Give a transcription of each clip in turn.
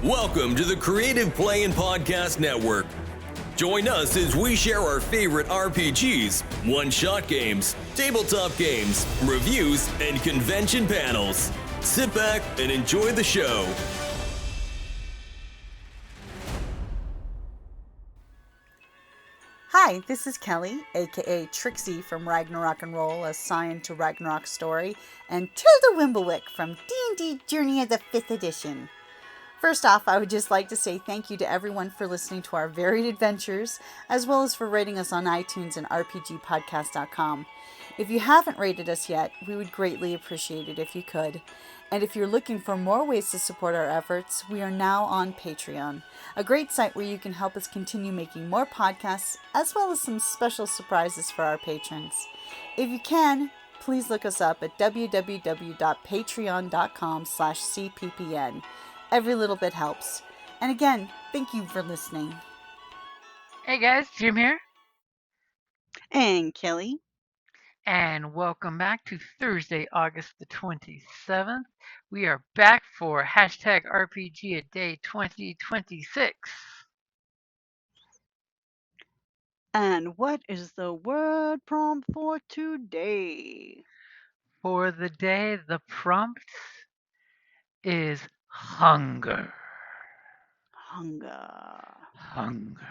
Welcome to the Creative Play and Podcast Network. Join us as we share our favorite RPGs, one-shot games, tabletop games, reviews, and convention panels. Sit back and enjoy the show. Hi, this is Kelly, aka Trixie from Ragnarok and Roll, assigned to Ragnarok Story, and Tilda Wimblewick from D&D Journey of the 5th Edition. First off, I would just like to say thank you to everyone for listening to our varied adventures, as well as for rating us on iTunes and RPGpodcast.com. If you haven't rated us yet, we would greatly appreciate it if you could. And if you're looking for more ways to support our efforts, we are now on Patreon, a great site where you can help us continue making more podcasts, as well as some special surprises for our patrons. If you can, please look us up at www.patreon.com/cppn. Every little bit helps. And again, thank you for listening. Hey guys, Jim here. And Kelly. And welcome back to Thursday, August the 27th. We are back for hashtag RPGaDAY2026. And what is the word prompt for today? For the day, the prompt is hunger. Hunger. Hunger.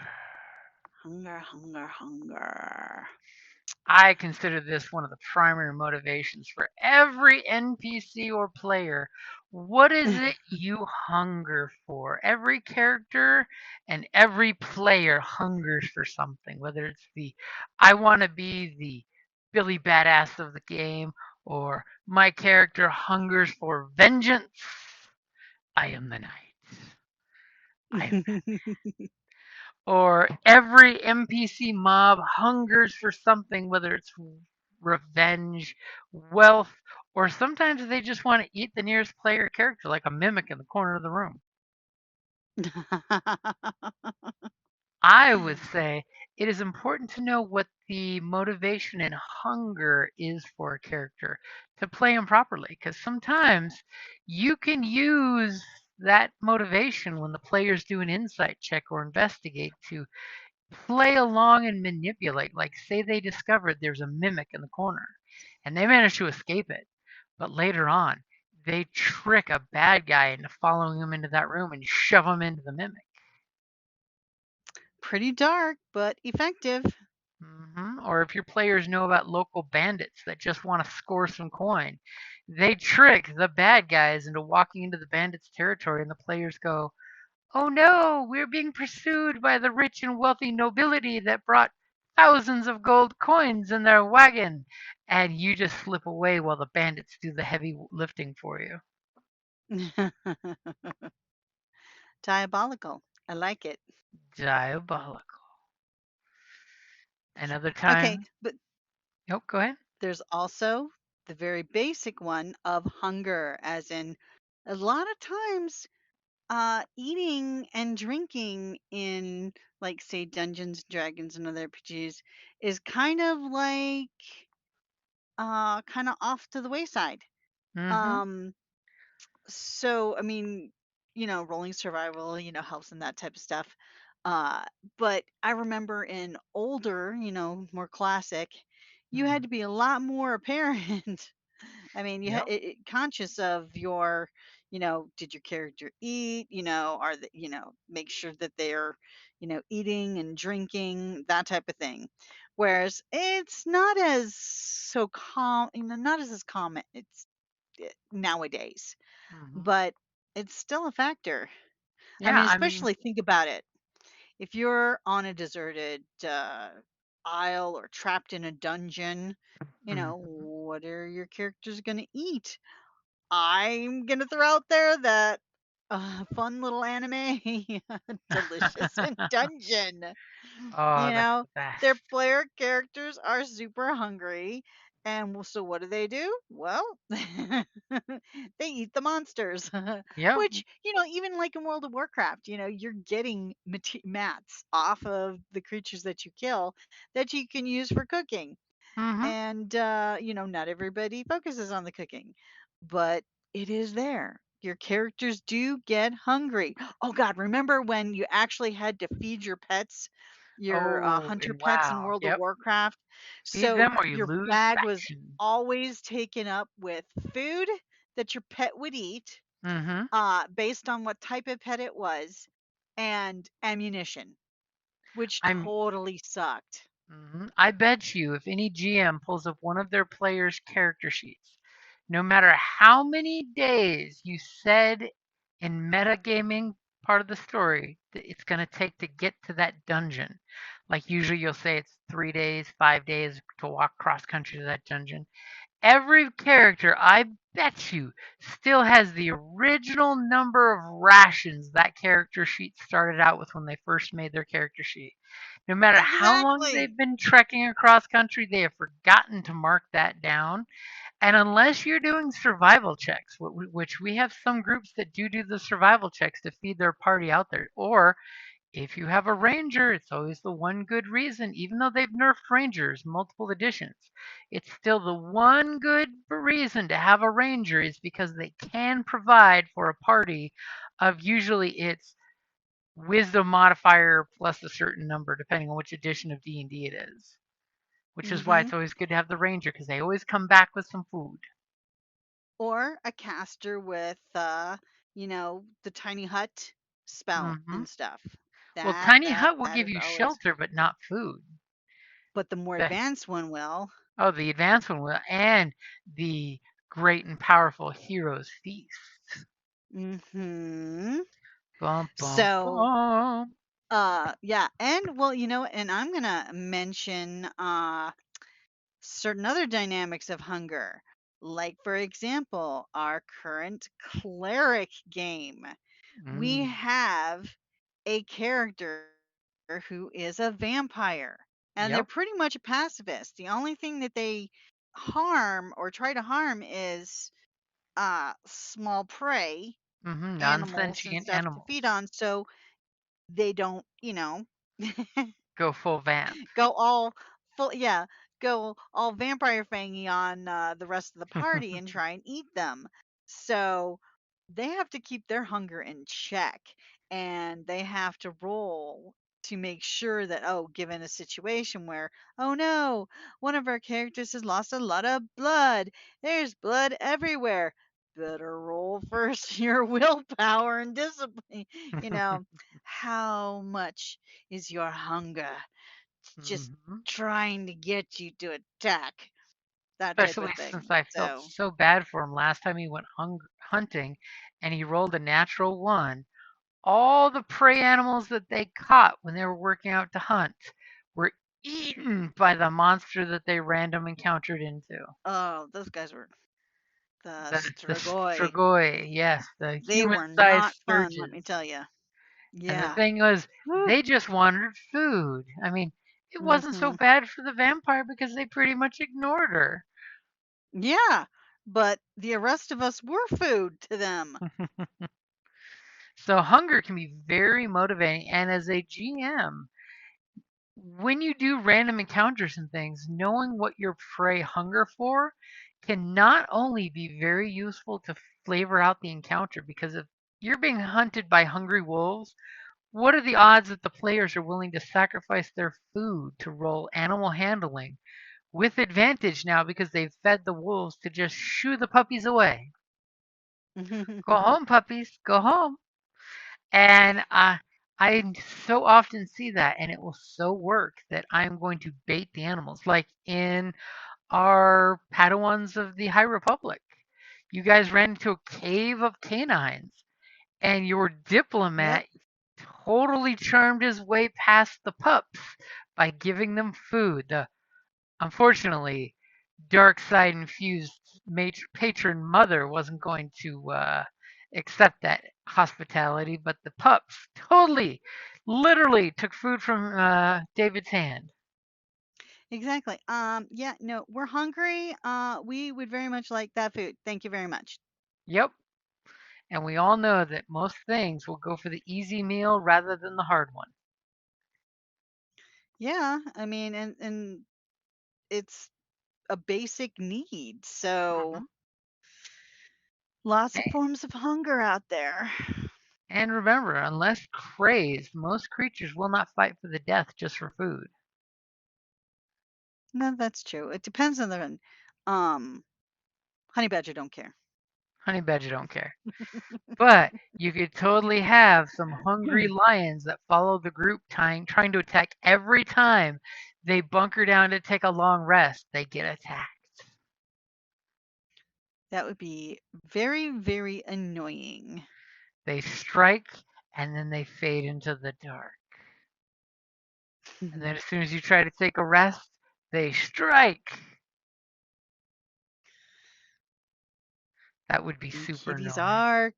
Hunger, hunger, hunger. I consider this one of the primary motivations for every NPC or player. What is it you hunger for? Every character and every player hungers for something, whether it's I want to be the Billy Badass of the game, or my character hungers for vengeance. I am the knight. Or every NPC mob hungers for something, whether it's revenge, wealth, or sometimes they just want to eat the nearest player character, like a mimic in the corner of the room. I would say it is important to know what the motivation and hunger is for a character to play him properly, because sometimes you can use that motivation when the players do an insight check or investigate to play along and manipulate. Like, say they discovered there's a mimic in the corner and they manage to escape it, but later on they trick a bad guy into following him into that room and shove him into the mimic. Pretty dark, but effective. Or if your players know about local bandits that just want to score some coin, they trick the bad guys into walking into the bandits' territory, and the players go, "Oh no, we're being pursued by the rich and wealthy nobility that brought thousands of gold coins in their wagon." And you just slip away while the bandits do the heavy lifting for you. Diabolical. I like it. Diabolical. Another Okay, time. but Oh, go ahead. there's also the very basic one of hunger, as in a lot of times eating and drinking in, like, say, Dungeons and Dragons and other RPGs is kind of like kind of off to the wayside. Mm-hmm. Um so I mean, rolling survival, helps in that type of stuff. Uh but I remember in older, more classic, you had Mm-hmm. to be a lot more apparent. I mean, you Yep. conscious of your, did your character eat? Are they, make sure that they're, eating and drinking, that type of thing. Whereas it's not as so not as common. It's nowadays, Mm-hmm. but it's still a factor. I Yeah, mean, I mean, especially think about it. If you're on a deserted isle or trapped in a dungeon, mm-hmm. what are your characters going to eat? I'm gonna throw out there that fun little anime, Delicious in Dungeon. Oh, You that's know, the best. their player characters are super hungry, and so what do? Well, they eat the monsters. Yep. Which, even like in World of Warcraft, you're getting mats off of the creatures that you kill that you can use for cooking. Mm-hmm. And not everybody focuses on the cooking, but it is there. your characters do get hungry. Oh God, remember when you actually had to feed your pets, your Oh, hunter and pets in wow. World of Yep. Warcraft? Feed So them or you your lose bag was faction. always taken up with food that your pet would eat, Mm-hmm. based on what type of pet it was, and ammunition, which I'm totally sucked. I bet you if any GM pulls up one of their players' character sheets, no matter how many days you said in metagaming part of the story that it's going to take to get to that dungeon, like usually you'll say it's 3 days, 5 days to walk cross country to that dungeon. Every character, I bet you, still has the original number of rations that character sheet started out with when they first made their character sheet. No matter how long Exactly. they've been trekking across country, they have forgotten to mark that down. And unless you're doing survival checks, which we have some groups that do the survival checks to feed their party out there, or if you have a ranger, it's always the one good reason, even though they've nerfed rangers multiple editions, it's still the one good reason to have a ranger is because they can provide for a party of usually it's wisdom modifier plus a certain number, depending on which edition of D&D it is. Which is why Hmm. it's always good to have the ranger because they always come back with some food. Or a caster with, the tiny hut spell Hmm. and stuff. Well, That tiny that hut will that give is you always. shelter, but not food. But the more The, advanced one will. oh, the advanced one will, and the great and powerful hero's feast. Hmm. Bum bum So, bum. yeah, and well, and I'm gonna mention certain other dynamics of hunger. Like, for example, our current cleric game. We Mm, have a character who is a vampire, and they're yep. pretty much a pacifist. The only thing that they harm or try to harm is small prey, animals and Non-sentient stuff to feed animals on, so they don't, go full vamp. go all full, yeah, go all vampire fangy on the rest of the party and try and eat them. So they have to keep their hunger in check, and they have to roll to make sure that, oh, given a situation where, oh no, one of our characters has lost a lot of blood, there's blood everywhere, better roll first your willpower and discipline. you know how much is your hunger just Mhm. trying to get you to attack, that type of Especially thing. since I felt So, so bad for him last time he went hunting and he rolled a natural one. All the prey animals that they caught when they were working out to hunt were eaten by the monster that they random encountered into. oh, those guys were the The Strigoi. Strigoi, yes, the They were human-sized not fun, let me sturges. tell you. And the Yeah. thing was, Whew. they just wanted food. I mean, it wasn't so Hmm. bad for the vampire because they pretty much ignored her. Yeah, but the rest of us were food to them. So hunger can be very motivating. And as a GM, when you do random encounters and things, knowing what your prey hunger for can not only be very useful to flavor out the encounter, because if you're being hunted by hungry wolves, what are the odds that the players are willing to sacrifice their food to roll animal handling with advantage now because they've fed the wolves to just shoo the puppies away? Go home, puppies, go home. And I so often see that, and it will so work that I'm going to bait the animals, like in our Padawans of the High Republic. You guys ran into a cave of canines, and your Yep. diplomat totally charmed his way past the pups by giving them food. Unfortunately, dark side infused patron mother wasn't going to accept that hospitality, but the pups totally, literally took food from David's hand. Exactly. Yeah, no, we're hungry. We would very much like that food. Thank you very much. Yep. And we all know that most things will go for the easy meal rather than the hard one. Yeah, I mean, and it's a basic need. So, Hmm. Lots of forms of hunger out there. And remember, unless crazed, most creatures will not fight for the death just for food. No, that's true. It depends on the honey badger don't care. Honey badger don't care. But you could totally have some hungry lions that follow the group trying to attack every time they bunker down to take a long rest. They get attacked. That would be very, very annoying. They strike and then they fade into the dark. And then as soon as you try to take a rest, they strike. That would be And super kitties annoying. are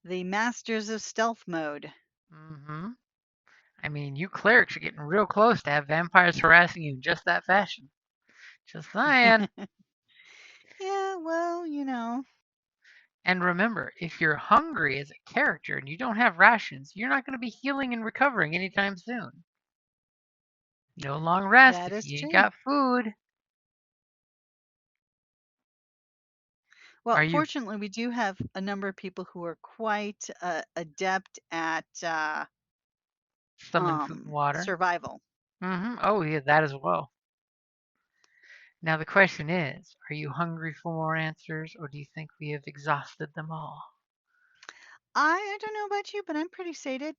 the masters of stealth mode. Mm-hmm. I mean, you clerics are getting real close to have vampires harassing you in just that fashion. Just saying. Yeah, well, And remember, if you're hungry as a character and you don't have rations, you're not going to be healing and recovering anytime soon. No long rest that if is you ain't true. got food. Well, Are you fortunately, we do have a number of people who are quite adept at summoning food and water? survival. Mm-hmm. Oh, yeah, that as well. Now the question is, are you hungry for more answers, or do you think we have exhausted them all? I don't know about you, but I'm pretty sated.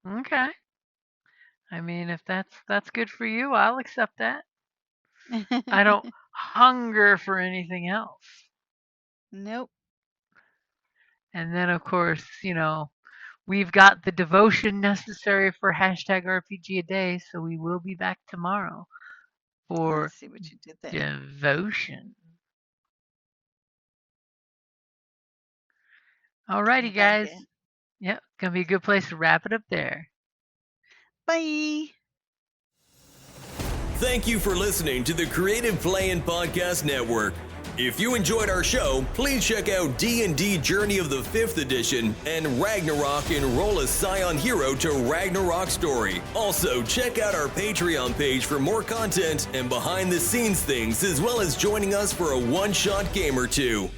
Okay. I mean, if that's good for you, I'll accept that. I don't hunger for anything else. Nope. And then, of course, we've got the devotion necessary for hashtag RPGaDAY, so we will be back tomorrow I for see what you did there. devotion. I Alrighty, got guys. it. Yep, gonna be a good place to wrap it up there. Bye. Thank you for listening to the Creative Playing Podcast Network. If you enjoyed our show, please check out D&D Journey of the 5th Edition and Ragnarok Enroll a Scion Hero to Ragnarok Story. Also, check out our Patreon page for more content and behind-the-scenes things, as well as joining us for a one-shot game or two.